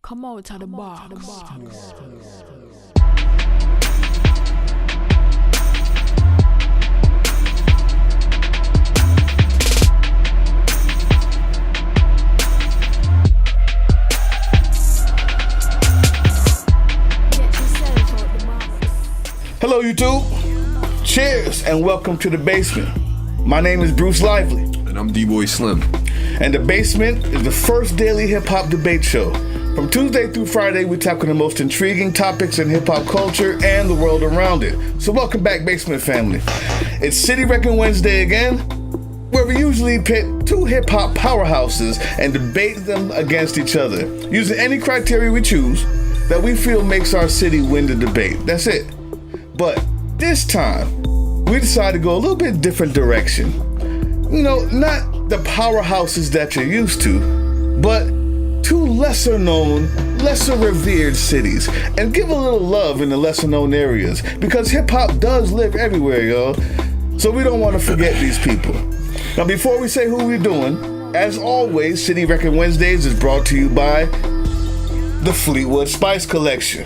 Come out of the box. Hello YouTube, cheers and welcome to The Basement. My name is Bruce Lively. And I'm D-Boy Slim. And The Basement is the first daily hip-hop debate show. From Tuesday through Friday, we tackle the most intriguing topics in hip-hop culture and the world around it. So welcome back, Basement family. It's City Wrecking Wednesday again, where we usually pit two hip-hop powerhouses and debate them against each other, using any criteria we choose that we feel makes our city win the debate. That's it. But this time, we decided to go a little bit different direction. You know, not the powerhouses that you're used to, but two lesser known, lesser revered cities, and give a little love in the lesser known areas, because hip hop does live everywhere, y'all. So we don't want to forget these people. Now, before we say who we're doing, as always, City Wrecking Wednesdays is brought to you by the Fleetwood Spice Collection.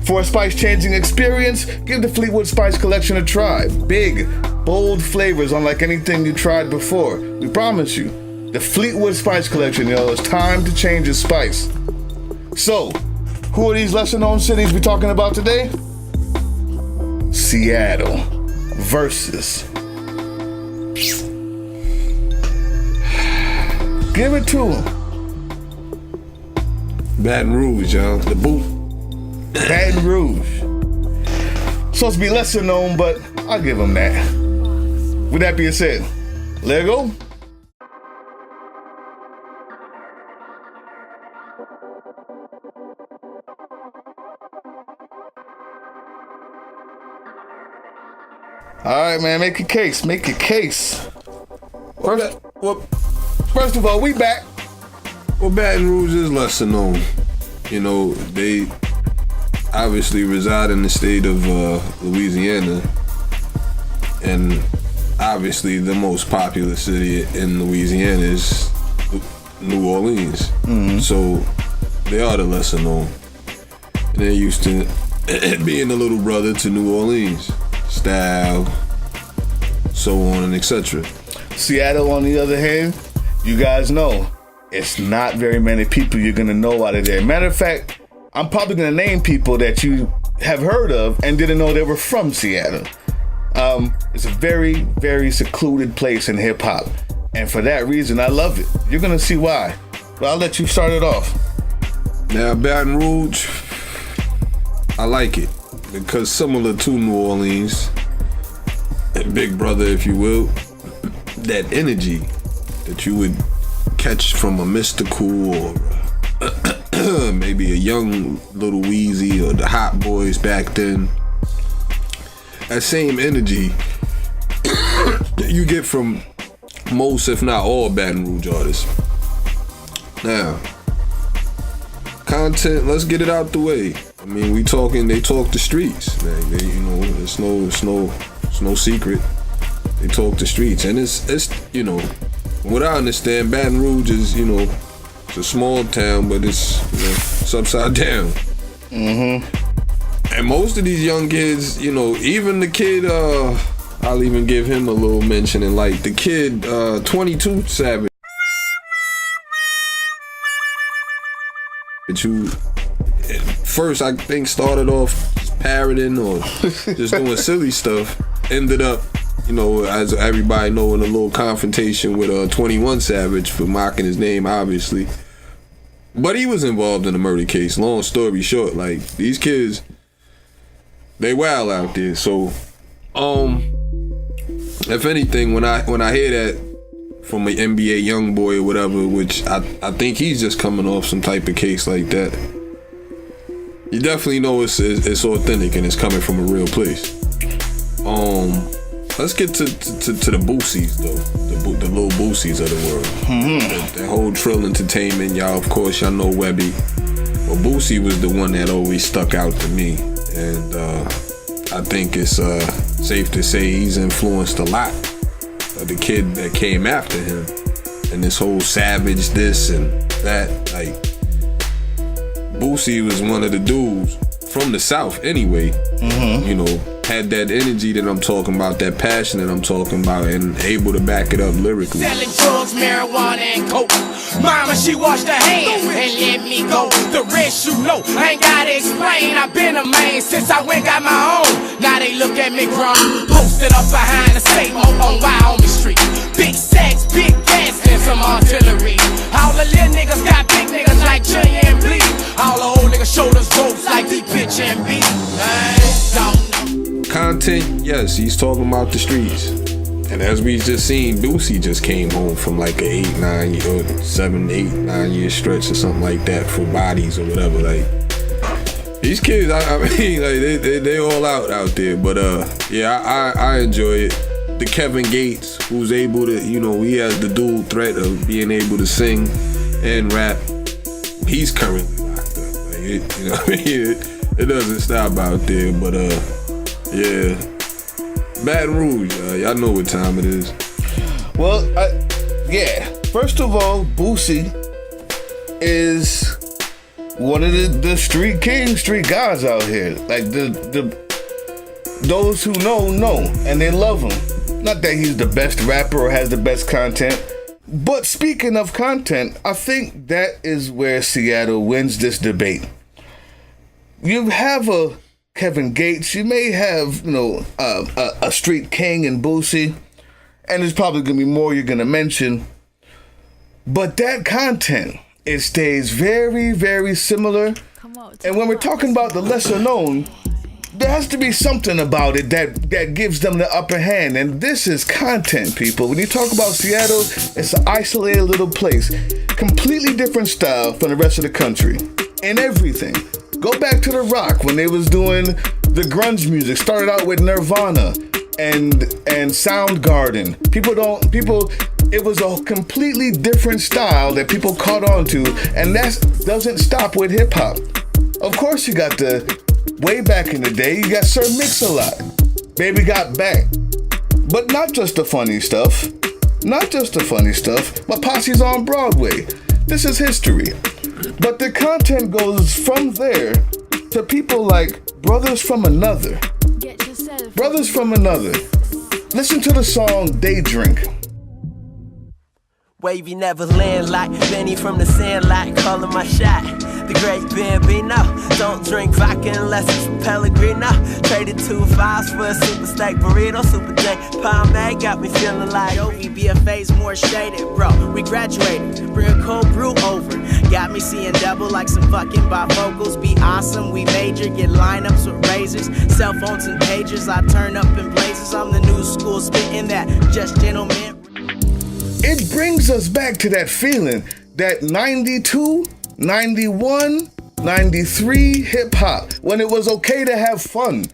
For a spice-changing experience, give the Fleetwood Spice Collection a try. Big, bold flavors unlike anything you tried before. We promise you. The Fleetwood Spice Collection, yo, it's time to change your spice. So, who are these lesser-known cities we're talking about today? Seattle versus... Give it to them. Baton Rouge, y'all. The boot. Baton Rouge. Supposed to be lesser known, but I'll give them that. With that being said, let go. Alright, man, make your case. Make your case. First of all, we back. Well, Baton Rouge is lesser known. You know, they obviously reside in the state of Louisiana, and obviously the most populous city in Louisiana is New Orleans. Mm-hmm. So they are the lesser known. And they're used to being the little brother to New Orleans. Style, so on and etc. Seattle, on the other hand, you guys know, it's not very many people you're gonna know out of there. Matter of fact, I'm probably gonna name people that you have heard of and didn't know they were from Seattle. It's a very, very secluded place in hip hop, and for that reason, I love it. You're gonna see why. But I'll let you start it off. Now, Baton Rouge, I like it because similar to New Orleans, and Big Brother, if you will, that energy that you would catch from a Mystical or maybe a young Little Weezy or the Hot Boys back then. That same energy you get from most, if not all, Baton Rouge artists. Now, content, let's get it out the way. I mean, they talk the streets, man. You know, it's no secret. They talk the streets, and it's you know, what I understand, Baton Rouge is, you know, it's a small town, but it's, you know, it's upside down. Mm-hmm. And most of these young kids, you know, even the kid, I'll even give him a little mention, and like the kid, 22 Savage, who first I think started off just parroting or just doing silly stuff, ended up, you know, as everybody know, in a little confrontation with 21 Savage for mocking his name, obviously. But he was involved in a murder case. Long story short, like, these kids, they wild out there. So, if anything, when I hear that from an NBA young boy or whatever, which I think he's just coming off some type of case like that, you definitely know it's authentic and it's coming from a real place. Let's get to the Boosies though, the little Boosies of the world. Mm-hmm. That whole Trill Entertainment, y'all. Of course, y'all know Webby. Well, Boosie was the one that always stuck out to me, and I think it's safe to say he's influenced a lot of the kid that came after him, and this whole savage this and that. Like, Boosie was one of the dudes from the South anyway. You know, had that energy that I'm talking about, that passion that I'm talking about, and able to back it up lyrically. Selling drugs, marijuana, and coke. Mama, she washed her hands and let me go. The rest you know, I ain't gotta explain. I've been a man since I went got my own. Now they look at me grown, posted up behind the safe on Wyoming Street. Big sacks, big gas, and some artillery. All the little niggas got big niggas like Jay and Bleed. All the old niggas shoulders ropes like the pitch and beat. Content, yes, he's talking about the streets. And as we just seen, Boosie just came home from like a 7, 8, 9 year stretch or something like that for bodies or whatever. Like, these kids, I mean, like they all out there. But yeah, I enjoy it. The Kevin Gates, who's able to, you know, he has the dual threat of being able to sing and rap. He's currently locked up. Like, you know what I mean? It doesn't stop out there. But yeah, Baton Rouge, y'all know what time it is. Well, yeah. First of all, Boosie is one of the street kings, street guys out here. Like those who know, and they love him. Not that he's the best rapper or has the best content, but speaking of content, I think that is where Seattle wins this debate. You have a Kevin Gates, you may have, you know, a street king in Boosie, and there's probably gonna be more you're gonna mention, but that content, it stays very, very similar. And when we're talking about the lesser known, there has to be something about it that gives them the upper hand, and this is content, people. When you talk about Seattle, it's an isolated little place, completely different style from the rest of the country, and everything. Go back to the rock when they was doing the grunge music. Started out with Nirvana and Soundgarden. It was a completely different style that people caught on to, and that doesn't stop with hip hop. Of course, you got way back in the day, you got Sir Mix-a-Lot, Baby Got Back, but not just the funny stuff. Not just the funny stuff, but Posse's on Broadway. This is history. But the content goes from there to people like Brothers from Another. Brothers from Another. Listen to the song Day Drink. Wavy never land like Benny from the Sandlot, calling my shot. The great Bambino, don't drink vodka unless it's from Pellegrino. Traded 2 5s for a super steak burrito. Super J Pomade got me feeling like BFA's more shaded, bro. We graduated, bring a cold brew over. Got me seeing double like some fucking bifocals. Be awesome, we major, get lineups with razors, cell phones and pagers. I turn up in blazers. I'm the new school spitting that just gentleman. It brings us back to that feeling, that 92, 91, 93 hip hop, when it was okay to have fun,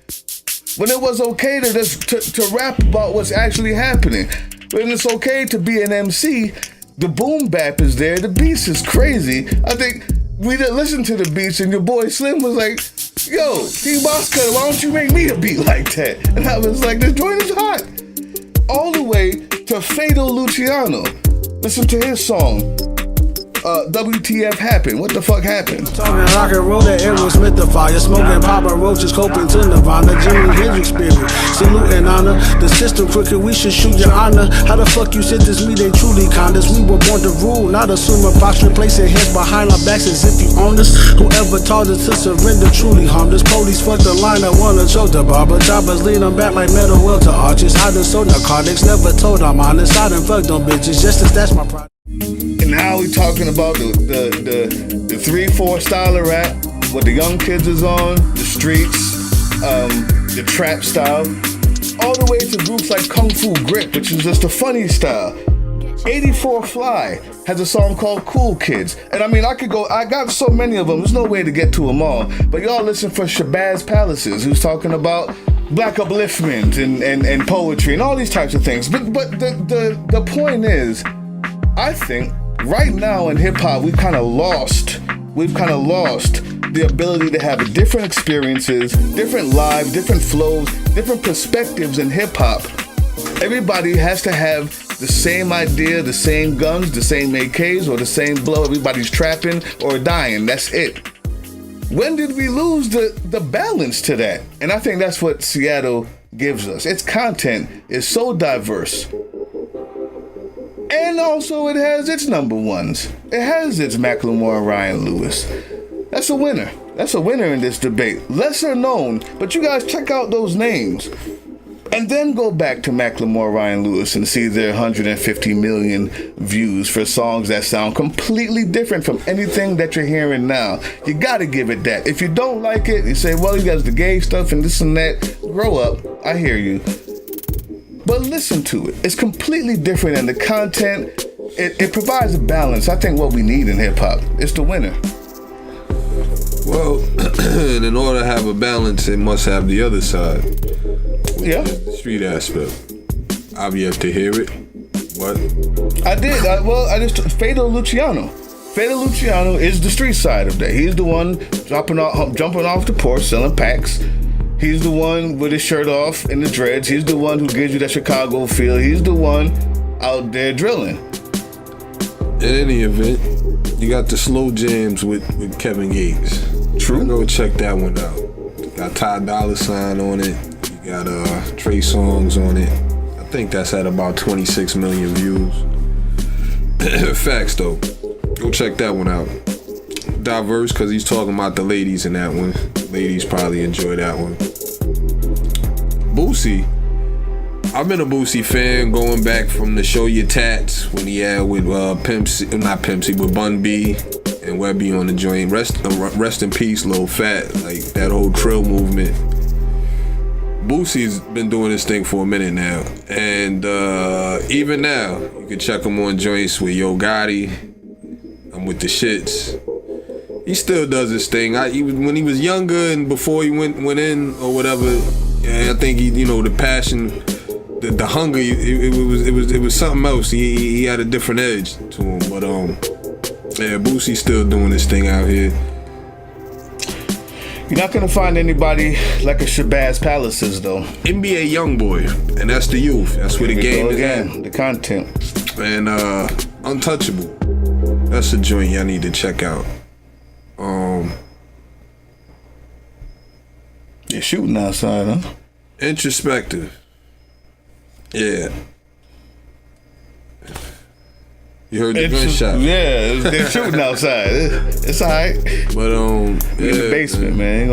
when it was okay to just to rap about what's actually happening, when it's okay to be an MC. The boom bap is there, the beats is crazy. I think we didn't listen to the beats, and your boy Slim was like, yo, T-Bosca, why don't you make me a beat like that? And I was like, this joint is hot. All the way to Fatal Luciano. Listen to his song, WTF happened? What the fuck happened? Talking rock and roll, that Aerosmith the fire. Smoking Papa Roaches, coping to Nirvana. Jimi Hendrix spirit, salute and honor. The system crooked, we should shoot your honor. How the fuck you said this? Me, they truly condas. We were born to rule, not assume a box. Replacing heads behind our backs as if you owned us. Whoever taught us to surrender truly harmed us. Police fuck the line, I wanna choke the barber. Choppers lean them back like metal welter arches. I done sold narcotics, never told I'm honest. I done fucked them bitches, just as that's my product. And now we talking about the 3-4 style of rap, what the young kids is on, the streets, the trap style, all the way to groups like Kung Fu Grip, which is just a funny style. 84 Fly has a song called Cool Kids. And I mean, I got so many of them, there's no way to get to them all. But y'all listen for Shabazz Palaces, who's talking about black upliftment and poetry and all these types of things. But the point is, I think right now in hip hop, we've kind of lost the ability to have different experiences, different lives, different flows, different perspectives in hip hop. Everybody has to have the same idea, the same guns, the same AKs, or the same blow. Everybody's trapping or dying. That's it. When did we lose the balance to that? And I think that's what Seattle gives us. Its content is so diverse. And also it has its number ones. It has its Macklemore and Ryan Lewis. That's a winner. That's a winner in this debate. Lesser known, but you guys check out those names. And then go back to Macklemore, Ryan Lewis, and see their 150 million views for songs that sound completely different from anything that you're hearing now. You gotta give it that. If you don't like it, you say, well, you guys the gay stuff and this and that. Grow up. I hear you. But listen to it. It's completely different, and the content, it provides a balance. I think what we need in hip-hop is the winner. Well, in order to have a balance, it must have the other side. Yeah. The street aspect. I've yet to hear it. What? I did. Fado Luciano. Fado Luciano is the street side of that. He's the one jumping off the porch selling packs. He's the one with his shirt off and the dreads. He's the one who gives you that Chicago feel. He's the one out there drilling. In any event, you got the slow jams with Kevin Gates. True. Go check that one out. Got Ty Dolla $ign on it. You got Trey Songz on it. I think that's at about 26 million views. Facts though. Go check that one out. Diverse because he's talking about the ladies in that one. Ladies probably enjoy that one. Boosie. I've been a Boosie fan going back from the Show Your Tats when he had with with Bun B and Webby on the joint. Rest in peace, Lil Fat. Like that whole trill movement. Boosie's been doing this thing for a minute now, and even now you can check him on joints with Yo Gotti. I'm with the shits. He still does his thing. When he was younger and before he went in or whatever, I think he, the passion, the hunger, it was something else. He had a different edge to him. But Boosie's still doing his thing out here. You're not gonna find anybody like a Shabazz Palaces though. NBA YoungBoy, and that's the youth. That's where the game is at. The content. And Untouchable. That's a joint y'all need to check out. You're shooting outside, huh? Introspective. Yeah. You heard the gunshot. Yeah, they're shooting outside. It's alright. But we in the basement, man.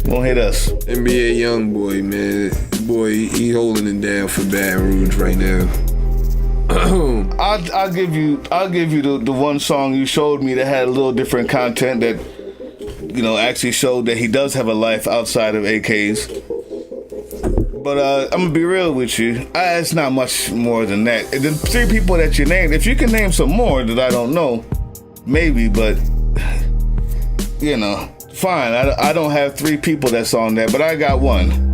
Won't hit us. NBA YoungBoy, man. Boy, he holding it down for Baton Rouge right now. I'll give you the one song you showed me that had a little different content that actually showed that he does have a life outside of AKs. But I'm gonna be real with you. It's not much more than that. The three people that you named, if you can name some more that I don't know, maybe. But fine. I don't have three people that's on there, but I got one.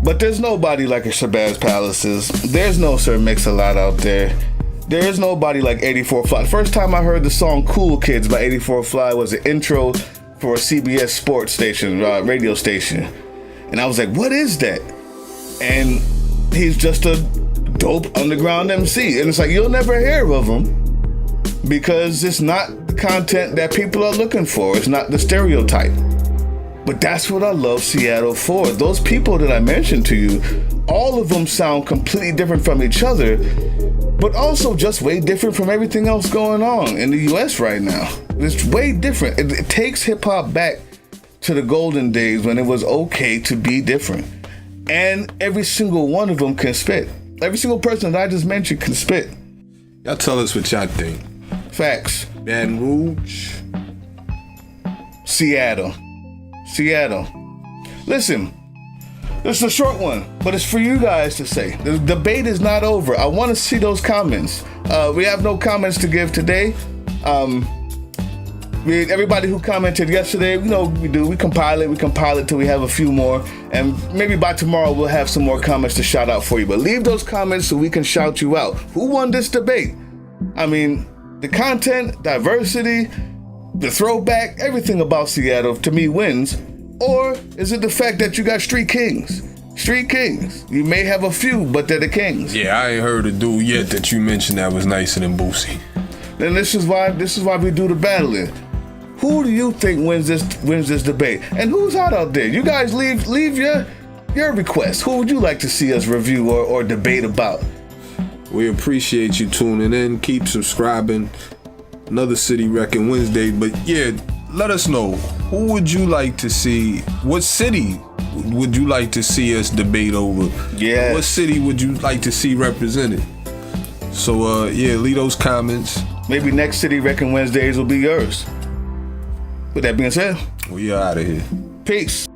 But there's nobody like a Shabazz Palaces. There's no Sir Mix-a-Lot out there. There is nobody like 84 Fly. First time I heard the song Cool Kids by 84 Fly was an intro for a CBS sports station, radio station. And I was like, what is that? And he's just a dope underground MC. And it's like, you'll never hear of him because it's not the content that people are looking for. It's not the stereotype. But that's what I love Seattle for. Those people that I mentioned to you, all of them sound completely different from each other, but also just way different from everything else going on in the US right now. It's way different. It takes hip-hop back to the golden days when it was okay to be different. And every single one of them can spit. Every single person that I just mentioned can spit. Y'all tell us what y'all think. Facts. Baton Rouge. Seattle. Listen, this is a short one, but it's for you guys to say. The debate is not over. I want to see those comments. We have no comments to give today. Everybody who commented yesterday, we compile it till we have a few more, and maybe by tomorrow we'll have some more comments to shout out for you. But leave those comments so we can shout you out. Who won this debate? I mean, the content, diversity, the throwback, everything about Seattle to me wins. Or is it the fact that you got street kings? Street kings. You may have a few, but they're the kings. Yeah, I ain't heard a dude yet that you mentioned that was nicer than Boosie. Then this is why we do the battling. Who do you think wins this debate? And who's out there? You guys leave your requests. Who would you like to see us review or debate about? We appreciate you tuning in. Keep subscribing. Another City Wrecking Wednesday. But yeah, let us know. Who would you like to see? What city would you like to see us debate over? Yeah. What city would you like to see represented? So yeah, leave those comments. Maybe next City Wrecking Wednesdays will be yours. With that being said, We are out of here. peace.